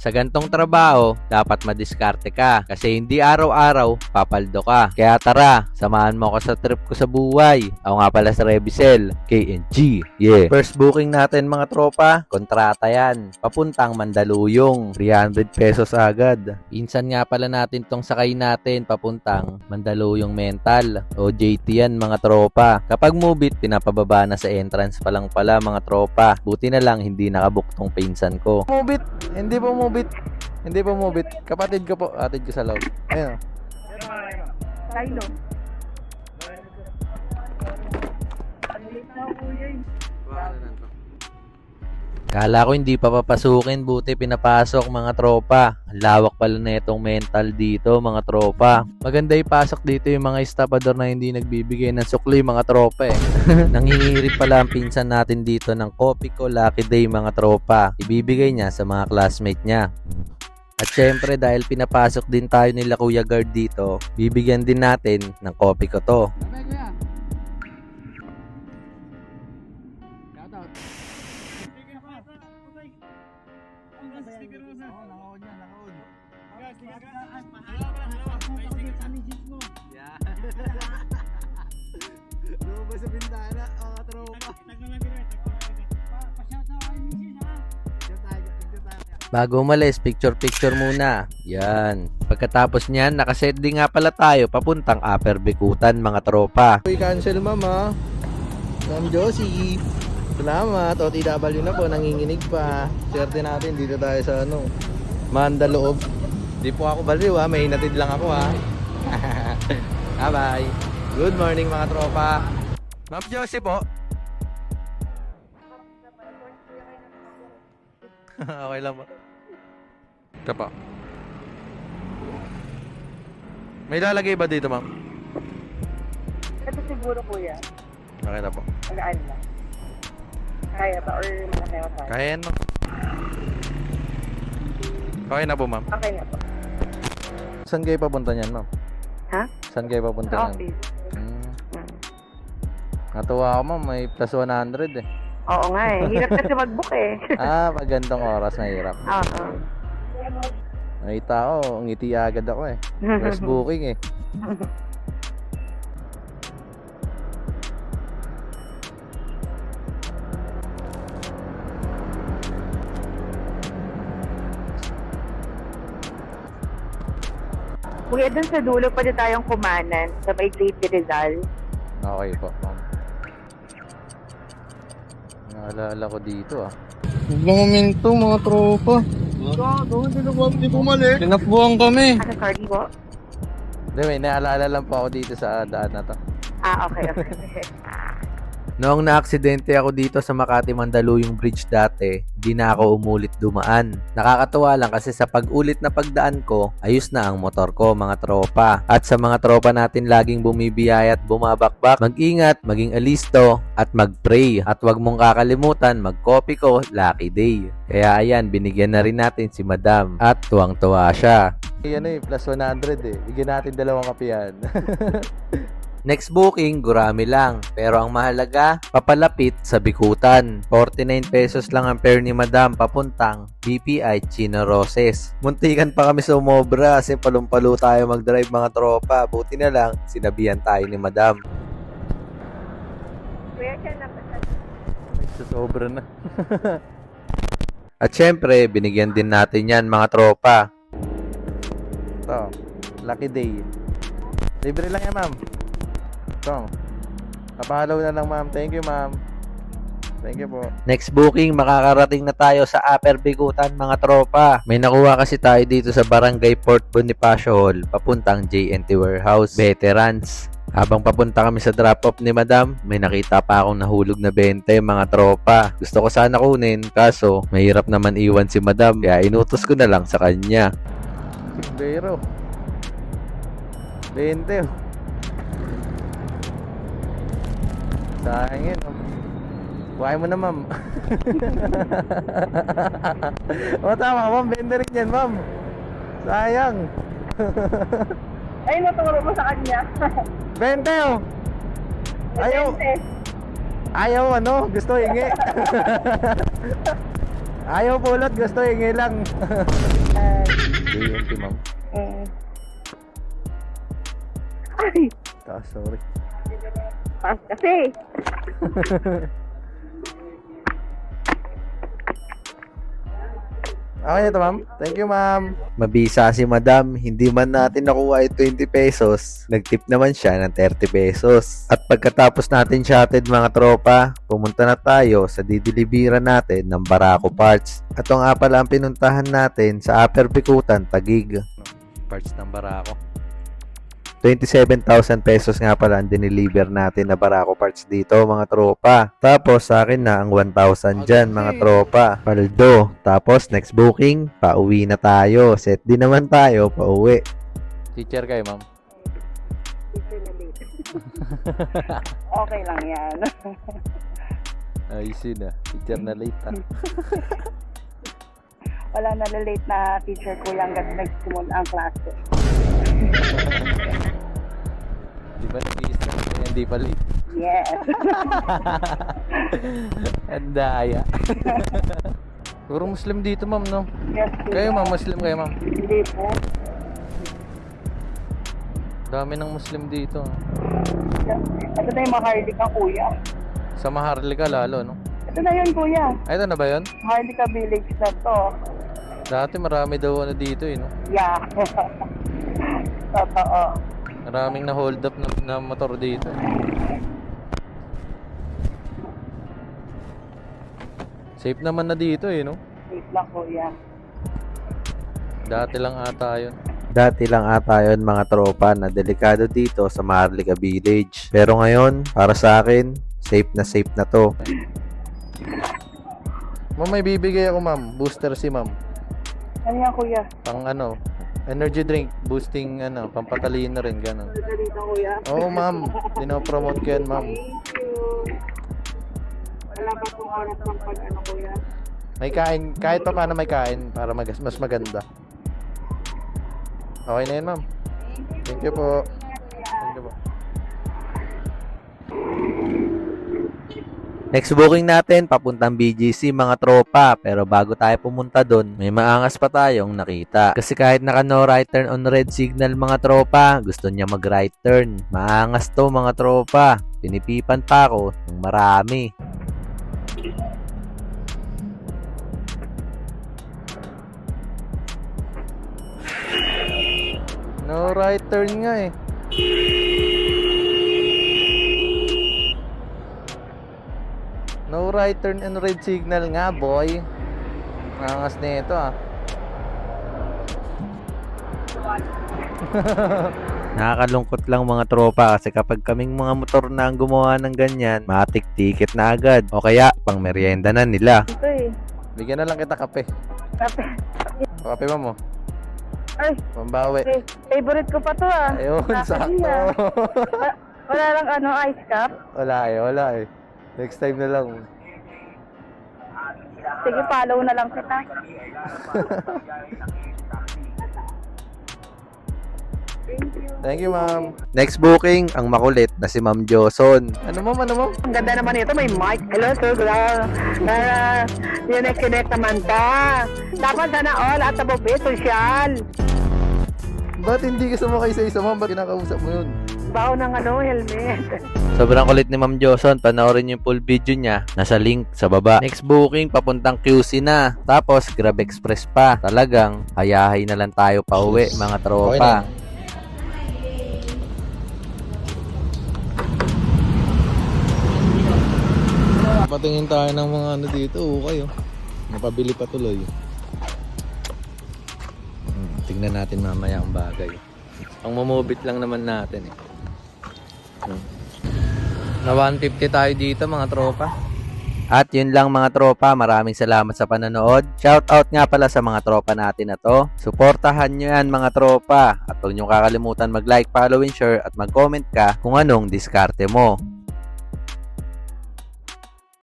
Sa gantong trabaho, dapat madiskarte ka kasi hindi araw-araw papaldo ka. Kaya tara, samahan mo ako sa trip ko sa buhay. Ako nga pala sa Revicel, KNG. Yeah. First booking natin mga tropa, kontrata yan. Papuntang Mandaluyong, 300 pesos agad. Pinsan nga pala natin tong sakay natin papuntang Mandaluyong Mental. OJT yan mga tropa. Kapag move it, pinapababa na sa entrance pa lang pala mga tropa. Buti na lang hindi nakabook tong pinsan ko. Move it! Hindi po move it. Hindi po move it. Kapatid ko po. Atid ko sa loob. Ayun. Silo. Kala ko hindi pa papasukin, buti pinapasok mga tropa. Ang lawak pala na itong mental dito mga tropa. Maganda ipasok dito yung mga estapador na hindi nagbibigay ng sukli mga tropa eh. Nangingirit pala ang pinsan natin dito ng Coffee ko Lucky Day mga tropa. Ibibigay niya sa mga classmate niya. At syempre dahil pinapasok din tayo nila Kuya Guard dito, bibigyan din natin ng coffee ko to. Lumabas sa bintana, mga tropa. Bago umalis, picture muna. Yan. Pagkatapos niyan, nakaset din nga pala tayo papuntang Upper Bikutan mga tropa. Uy, cancel mama. Ma'am Josie. Salamat. OTW na po, nanginginig pa. Swerte natin dito tayo sa Mandaloob. Di po ako baliw ha, may hinatid lang ako ha. Bye-bye. Good morning mga tropa. Ma'am Josie po. Okay lang po. Ito po. May lalagay ba dito, ma'am? Ito siguro kuya. Okay na po. Magaan lang. Kaya ba? Or malaki ako kaya? Kaya no? Okay na po, ma'am. Okay na po. Saan kayo papunta niyan, ma'am? Ha? Saan kayo papunta Sa niyan? office. Natuwa ako, ma'am. May plus 100 eh. Oo nga eh. Hirap kasi mag-book eh. Pag gantong oras, mahirap. Oo. Nakita ko, ngiti agad ako eh. First booking eh. Kuya, dun sa dulo pwede tayong kumanan sa may Lady Rizal. Okay po, ma'am. Naalala ko dito ah. Ibang momento mga tropa. Hindi bumalik. Tinakbuhan kami. Ah, sorry po. Hindi, may naalala lang po ako dito sa daan na to. Okay. Noong naaksidente ako dito sa Makati Mandaluyong Bridge dati, di na ako umulit dumaan. Nakakatuwa lang kasi sa pag-ulit na pagdaan ko, ayos na ang motor ko mga tropa. At sa mga tropa natin laging bumibiyay at bumabakbak, mag-ingat, maging alisto, at mag-pray. At wag mong kakalimutan, mag-coffee ko Lucky Day. Kaya ayan, binigyan na rin natin si Madam at tuwang-tuwa siya. Yan eh, plus 100 eh. Bigyan natin 2 kapiyan. Next booking, gurami lang. Pero ang mahalaga, papalapit sa Bikutan. 49 pesos lang ang fare ni Madam papuntang BPI Chino Roses. Muntikan pa kami sumobra kasi palumpalo tayo mag-drive mga tropa. Buti na lang, sinabihan tayo ni Madam. Kuya, siya na ba? Sobra na. At syempre, binigyan din natin yan mga tropa. Ito, Lucky Day. Libre lang yan, ma'am. Ito. Papahalaw na lang, ma'am. Thank you, ma'am. Thank you po. Next booking, makakarating na tayo sa Upper Bikutan mga tropa. May nakuha kasi tayo dito sa Barangay Port Bonifacio Hall, papuntang JNT Warehouse, Veterans. Habang papunta kami sa drop-off ni Madam, may nakita pa akong nahulog na 20 mga tropa. Gusto ko sana kunin, kaso mahirap naman iwan si Madam, kaya inutos ko na lang sa kanya. Pero 20 oh. Sayang yun. Buhay mo na, ma'am. O tama, ma'am. Benda rin yan, ma'am. Sayang. Ay, naturo mo sa kanya. 20 oh. Ayaw. Ayaw ano. Gusto hingi. Ayaw pulot, gusto hingi lang. Hindi, ma'am. Ay, Sorry. pas kasi. Okay ito, ma'am. Thank you, ma'am. Mabisa si madam, hindi man natin nakuha yung 20 pesos, nagtip naman siya ng 30 pesos. At pagkatapos natin shotted mga tropa, pumunta na tayo sa dideliveran natin ng Barako parts. At ito nga pala ang pinuntahan natin sa Upper Bikutan, Taguig. Parts ng Barako. 27,000 pesos nga pala ang dineliver natin na Barako parts dito mga tropa. Tapos sa akin na ang 1,000 dyan mga tropa. Paldo. Tapos next booking, pauwi na tayo. Set din naman tayo, pauwi. Teacher kayo, ma'am? Okay lang yan. Ayos yun ah. Teacher na late ah. Wala na-late na teacher ko yung nagsimula ang klase. Di ba nag-i-stress kaya hindi pa late? Yes. Ang daya. Puro Muslim dito, ma'am, no? Yes, Kayo, ma'am, Muslim kayo, ma'am. Hindi po. Dami ng Muslim dito. Ito na yung Maharlika, kuya. Sa Maharlika lalo, no? Ito na yun, kuya. Ay, ito na ba yun? Maharlika Village na to. Dati marami daw ano dito, eh, no? Yeah. Totoo. Maraming na hold up na motor dito. Safe naman na dito, eh, no? Wait lang, kuya. Dati lang ata yun. Dati lang ata yun mga tropa na delikado dito sa Maharlika Village. Pero ngayon, para sa akin, safe na to. Ma'am, may bibigay ako, ma'am. Booster si ma'am. Ano yan, kuya? Pang ano, energy drink, boosting ano, pampatalino na rin, gano'n. Ito dito, kuya. Oo, ma'am. Dinopromote ko yan, ma'am. Thank you. Wala pa pong oras ng pag-ano, kuya. May kain, kahit pa paano may kain para mas maganda. Okay na yun, ma'am. Thank you po. Thank you po. Next booking natin, papuntang BGC mga tropa. Pero bago tayo pumunta doon, may maangas pa tayong nakita. Kasi kahit naka no right turn on red signal mga tropa, gusto niya mag right turn. Maangas to mga tropa. Pinipipan pa ako ng marami. No right turn nga eh. No right turn and red signal nga, boy. Angas na ito ah. Nakakalungkot lang mga tropa kasi kapag kaming mga motor na ang gumawa ng ganyan, matik ticket na agad. O kaya, pang merienda na nila. Ito eh. Bigyan na lang kita kape. Kape. Kape mo. Ay, Pambawi. favorite ko pa to ah. Ayun, Kape sakto. niya. Wala lang ano, ice cup. Wala eh. Next time na lang. Sige, follow na lang kita. Thank you, ma'am. Next booking, ang makulit na si Ma'am Joson. Ano, ma'am? Ang ganda naman ito, may mic. Hello, sir. Yun ay connect naman ta. Dapat sana all at above it, social. Ba't hindi ka sumakay sa isa, ma'am? Ba't kinakausap mo yun? Bao ng ano, helmet. Sobrang kulit ni Ma'am Joson. Panoorin yung full video niya. Nasa link sa baba. Next booking, papuntang QC na. Tapos, Grab Express pa. Talagang, hayahay na lang tayo pa uwi, mga tropa. Patingin tayo ng mga ano dito, okay oh. Napabili pa tuloy. Tingnan natin mamaya ang bagay. Ang mumubit lang naman natin eh. Na 150 tayo dito mga tropa. At yun lang mga tropa, maraming salamat sa panonood. Shoutout nga pala sa mga tropa natin na to. Suportahan nyo yan mga tropa. At huwag nyo kakalimutan mag-like, follow, and share at mag-comment ka kung anong diskarte mo.